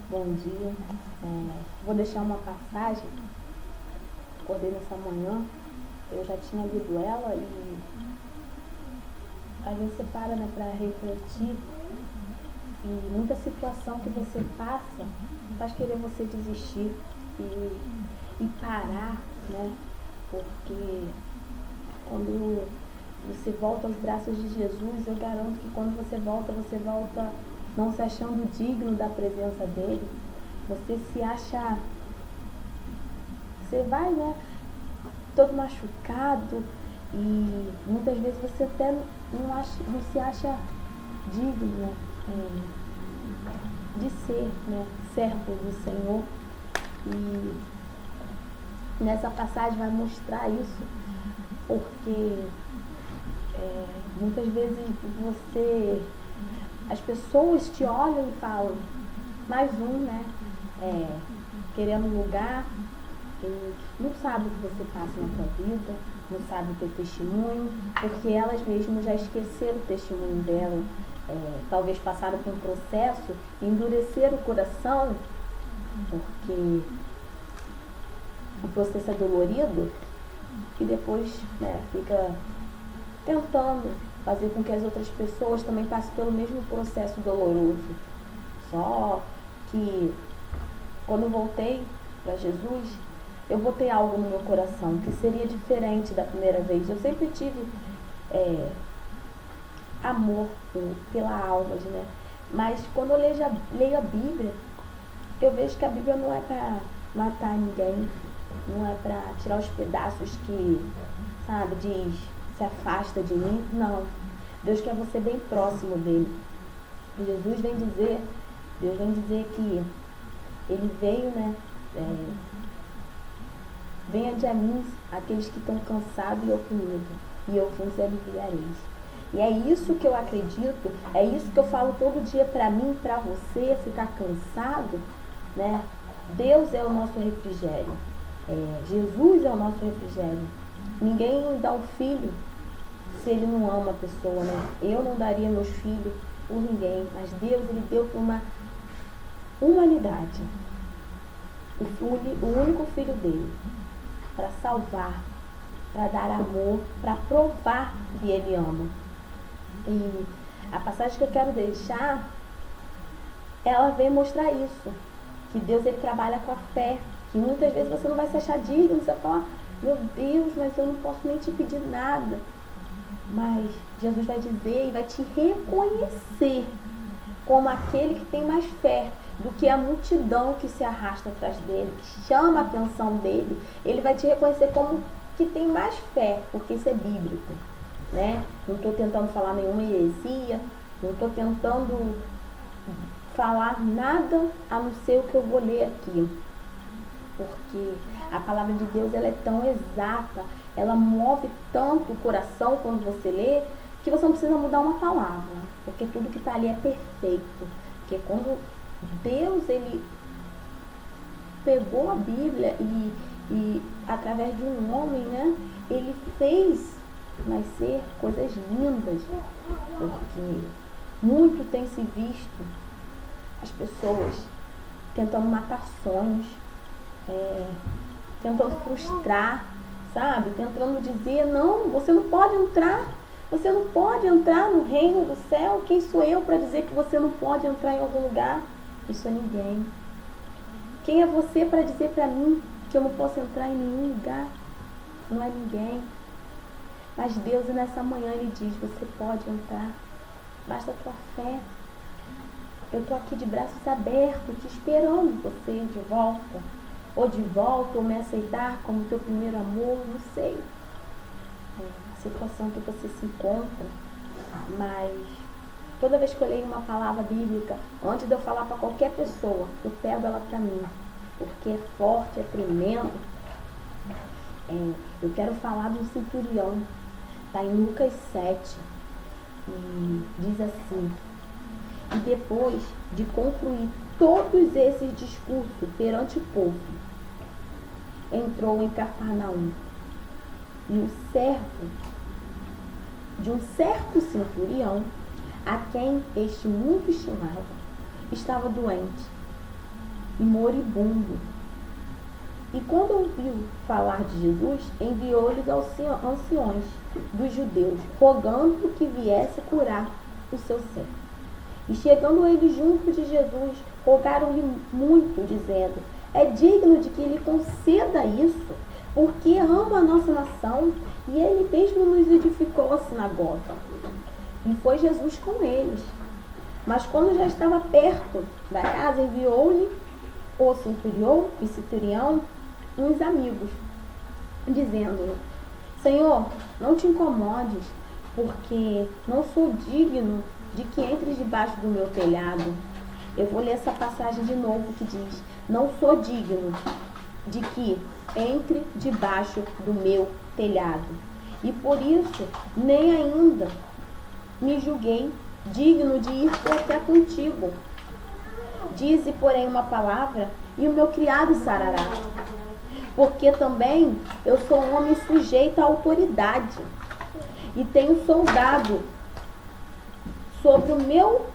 Bom dia. Vou deixar uma passagem. Acordei nessa manhã, eu já tinha lido ela e a gente se para, né, para refletir. E muita situação que você passa faz querer você desistir e parar, né? Porque quando você volta aos braços de Jesus, eu garanto que quando você volta não se achando digno da presença dele. Você se acha, você vai, né, todo machucado e muitas vezes você até não se acha digno, né, de ser, né, servo do Senhor. E nessa passagem vai mostrar isso, porque muitas vezes as pessoas te olham e falam, mais um, né, querendo lugar, e não sabe o que você passa na sua vida, não sabe o teu testemunho, porque elas mesmas já esqueceram o testemunho dela, talvez passaram por um processo e endureceram o coração, porque o processo é dolorido, e depois, né, fica tentando fazer com que as outras pessoas também passem pelo mesmo processo doloroso. Só que quando eu voltei para Jesus, eu botei algo no meu coração que seria diferente da primeira vez. Eu sempre tive amor pela alma, né? Mas quando eu leio a Bíblia, eu vejo que a Bíblia não é para matar ninguém, não é para tirar os pedaços que, sabe, diz, se afasta de mim. Não. Deus quer você bem próximo dele. E Deus vem dizer que ele veio, né, venha de a mim aqueles que estão cansados e oprimidos, e eu vos aliviareis. E é isso que eu acredito, é isso que eu falo todo dia para mim, para você, ficar cansado, né? Deus é o nosso refrigério, Jesus é o nosso refrigério. Ninguém dá um filho se ele não ama a pessoa, né? Eu não daria meus filhos por ninguém, mas Deus, ele deu por uma humanidade, o único filho dele, para salvar, para dar amor, para provar que ele ama. E a passagem que eu quero deixar, ela vem mostrar isso, que Deus, ele trabalha com a fé, que muitas vezes você não vai se achar digno, você vai falar, meu Deus, mas eu não posso nem te pedir nada. Mas Jesus vai dizer e vai te reconhecer como aquele que tem mais fé do que a multidão que se arrasta atrás dele, que chama a atenção dele. Ele vai te reconhecer como que tem mais fé, porque isso é bíblico, né? Não estou tentando falar nenhuma heresia, não estou tentando falar nada a não ser o que eu vou ler aqui, porque a palavra de Deus, ela é tão exata, ela move tanto o coração quando você lê, que você não precisa mudar uma palavra, porque tudo que está ali é perfeito. Porque quando Deus, ele pegou a Bíblia e através de um homem, né, ele fez nascer coisas lindas, porque muito tem se visto as pessoas tentando matar sonhos, tentando frustrar, sabe? Tentando dizer, não, você não pode entrar no reino do céu. Quem sou eu para dizer que você não pode entrar em algum lugar? Isso é ninguém. Quem é você para dizer para mim que eu não posso entrar em nenhum lugar? Não é ninguém. Mas Deus, nessa manhã, ele diz, você pode entrar, basta a tua fé. Eu estou aqui de braços abertos, te esperando você de volta. Ou de volta, ou me aceitar como teu primeiro amor, não sei a situação que você se encontra, mas toda vez que eu leio uma palavra bíblica, antes de eu falar para qualquer pessoa, eu pego ela para mim, porque é forte, é tremendo. Eu quero falar do centurião, está em Lucas 7, e diz assim, e depois de concluir todos esses discursos perante o povo, entrou em Cafarnaum, e o servo de um certo centurião, a quem este muito estimava, estava doente e moribundo. E quando ouviu falar de Jesus, enviou-lhes aos anciões dos judeus, rogando que viesse curar o seu servo. E chegando eles junto de Jesus, rogaram-lhe muito, dizendo: é digno de que lhe conceda isso, porque ama a nossa nação, e ele mesmo nos edificou a sinagoga. E foi Jesus com eles. Mas quando já estava perto da casa, enviou-lhe o centurião, uns amigos, dizendo-lhe: Senhor, não te incomodes, porque não sou digno de que entres debaixo do meu telhado. Eu vou ler essa passagem de novo que diz: não sou digno de que entre debaixo do meu telhado. E por isso, nem ainda me julguei digno de ir até contigo. Dize, porém, uma palavra, e o meu criado sarará. Porque também eu sou um homem sujeito à autoridade, e tenho soldado sobre o meu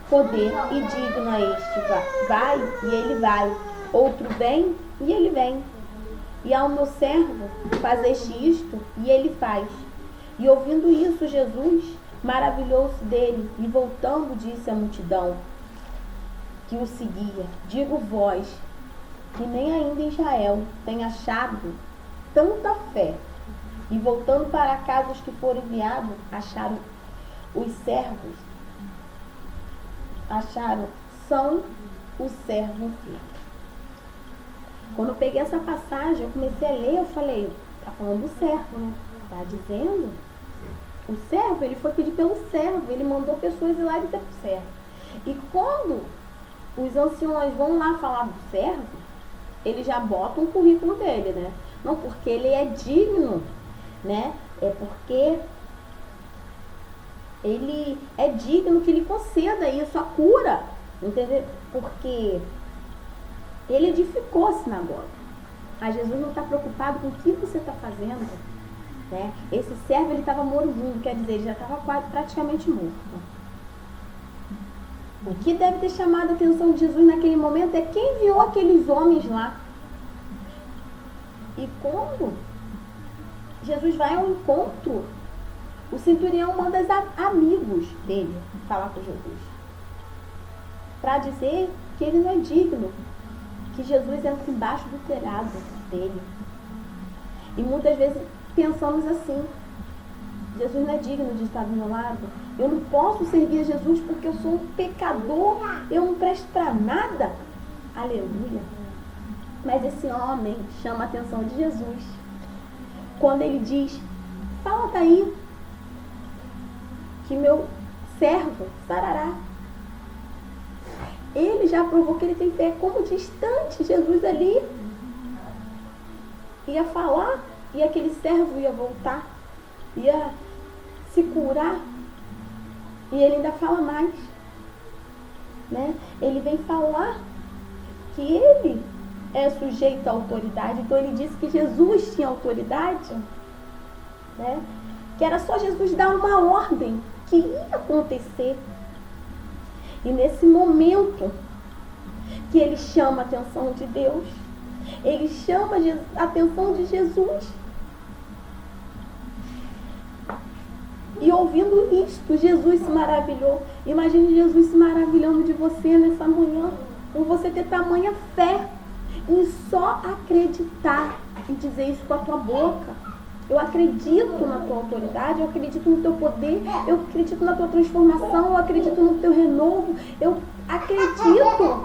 poder, e digno a este: vai, e ele vai. Outro vem, e ele vem. E ao meu servo, fazeste isto, e ele faz. E ouvindo isso, Jesus maravilhou-se dele, e voltando disse à multidão que o seguia: digo vós, que nem ainda em Israel tem achado tanta fé. E voltando para casa os que foram enviados, acharam são os servos fiéis. Quando eu peguei essa passagem, eu comecei a ler, eu falei: tá falando do servo, né? Tá dizendo, o servo, ele foi pedir pelo servo, ele mandou pessoas ir lá dizer pro servo. E quando os anciões vão lá falar do servo, ele já bota um currículo dele, né? Não porque ele é digno, né? É porque ele é digno que lhe conceda isso, a cura, entendeu? Porque ele edificou a sinagoga. Mas Jesus não está preocupado com o que você está fazendo, né? Esse servo, ele estava moribundo, quer dizer, ele já estava praticamente morto. O que deve ter chamado a atenção de Jesus naquele momento é quem enviou aqueles homens lá. E quando Jesus vai ao encontro, o centurião manda amigos dele falar com Jesus, para dizer que ele não é digno, que Jesus entra embaixo do telhado dele. E muitas vezes pensamos assim: Jesus não é digno de estar do meu lado, eu não posso servir a Jesus porque eu sou um pecador, eu não presto para nada. Aleluia. Mas esse homem chama a atenção de Jesus quando ele diz: fala daí, que meu servo sarará. Ele já provou que ele tem fé. Como distante Jesus ali ia falar, e aquele servo ia voltar, ia se curar, e ele ainda fala mais, né? Ele vem falar que ele é sujeito à autoridade. Então ele disse que Jesus tinha autoridade, né? Que era só Jesus dar uma ordem que ia acontecer. E nesse momento que ele chama a atenção de Deus, ele chama a atenção de Jesus. E ouvindo isto, Jesus se maravilhou. Imagine Jesus se maravilhando de você nessa manhã, por você ter tamanha fé em só acreditar e dizer isso com a tua boca. Eu acredito na tua autoridade, eu acredito no teu poder, eu acredito na tua transformação, eu acredito no teu renovo, eu acredito.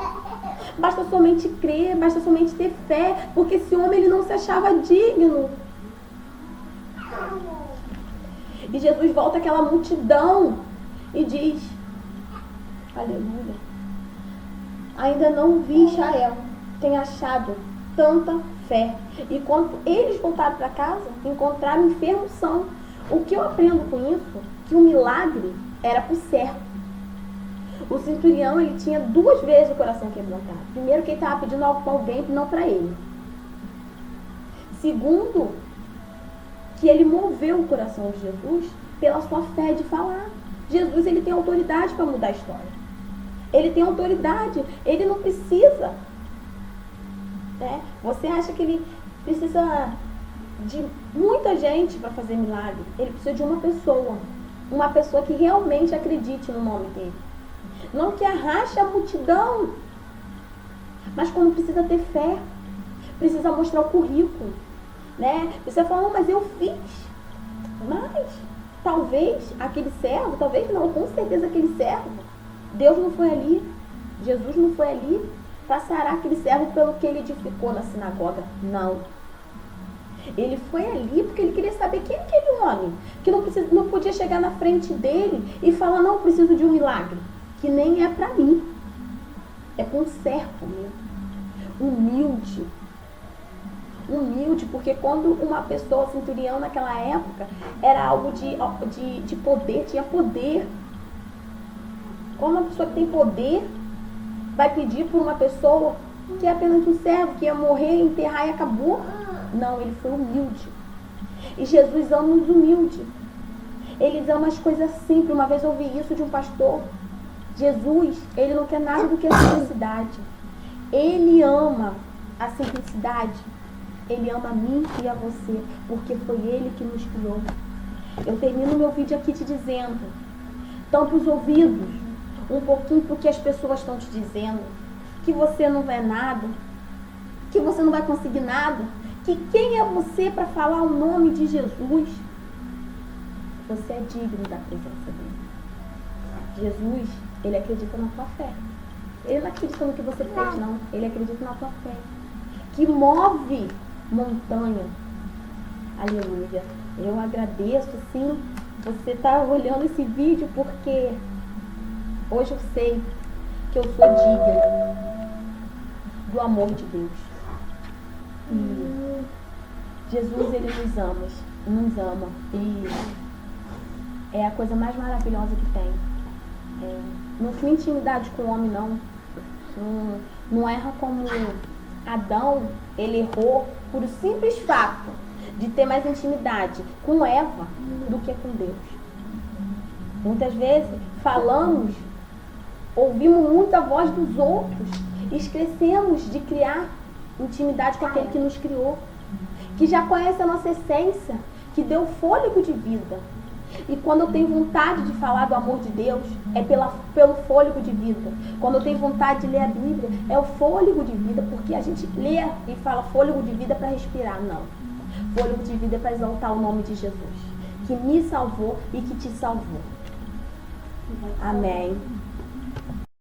Basta somente crer, basta somente ter fé, porque esse homem, ele não se achava digno. E Jesus volta àquela multidão e diz: aleluia, ainda não vi Israel tem achado tanta fé. E quando eles voltaram para casa, encontraram enfermos são. O que eu aprendo com isso? Que o milagre era para o servo. O centurião, ele tinha 2 vezes o coração quebrantado. Primeiro, que ele estava pedindo algo para alguém e não para ele. Segundo, que ele moveu o coração de Jesus pela sua fé de falar. Jesus, ele tem autoridade para mudar a história. Ele tem autoridade, ele não precisa. Né? Você acha que ele precisa de muita gente para fazer milagre? Ele precisa de uma pessoa que realmente acredite no nome dele. Não que arraste a multidão, mas quando precisa ter fé, precisa mostrar o currículo, né? Precisa falar, mas eu fiz. Mas, talvez, aquele servo, talvez não, com certeza aquele servo, Deus não foi ali, Jesus não foi ali para sarar aquele servo pelo que ele edificou na sinagoga. Não. Ele foi ali porque ele queria saber quem é aquele homem, que não podia chegar na frente dele e falar, não, preciso de um milagre, que nem é para mim. É com um servo mesmo. Humilde, porque quando uma pessoa, centurião naquela época, era algo de poder, tinha poder. Quando uma pessoa que tem poder vai pedir por uma pessoa que é apenas um servo, que ia morrer, enterrar e acabou. Não, ele foi humilde. E Jesus ama os humildes. Ele ama as coisas simples. Uma vez eu ouvi isso de um pastor. Jesus, ele não quer nada do que a simplicidade. Ele ama a simplicidade. Ele ama a mim e a você, porque foi ele que nos criou. Eu termino meu vídeo aqui te dizendo, tampa os ouvidos um pouquinho para o que as pessoas estão te dizendo, que você não é nada, que você não vai conseguir nada, que quem é você para falar o nome de Jesus? Você é digno da presença dele. Jesus, ele acredita na tua fé. Ele não acredita no que você fez, não. Ele acredita na tua fé, que move montanha. Aleluia. Eu agradeço, sim, você estar olhando esse vídeo, porque hoje eu sei que eu sou digna do amor de Deus. E Jesus, ele nos ama. E é a coisa mais maravilhosa que tem. Não tem intimidade com o homem, não. Não erra como Adão, ele errou por o simples fato de ter mais intimidade com Eva do que com Deus. Muitas vezes falamos, ouvimos muito a voz dos outros e esquecemos de criar intimidade com aquele que nos criou, que já conhece a nossa essência, que deu fôlego de vida. E quando eu tenho vontade de falar do amor de Deus, é pelo fôlego de vida. Quando eu tenho vontade de ler a Bíblia, é o fôlego de vida, porque a gente lê e fala fôlego de vida para respirar. Não. Fôlego de vida é para exaltar o nome de Jesus, que me salvou e que te salvou. Amém.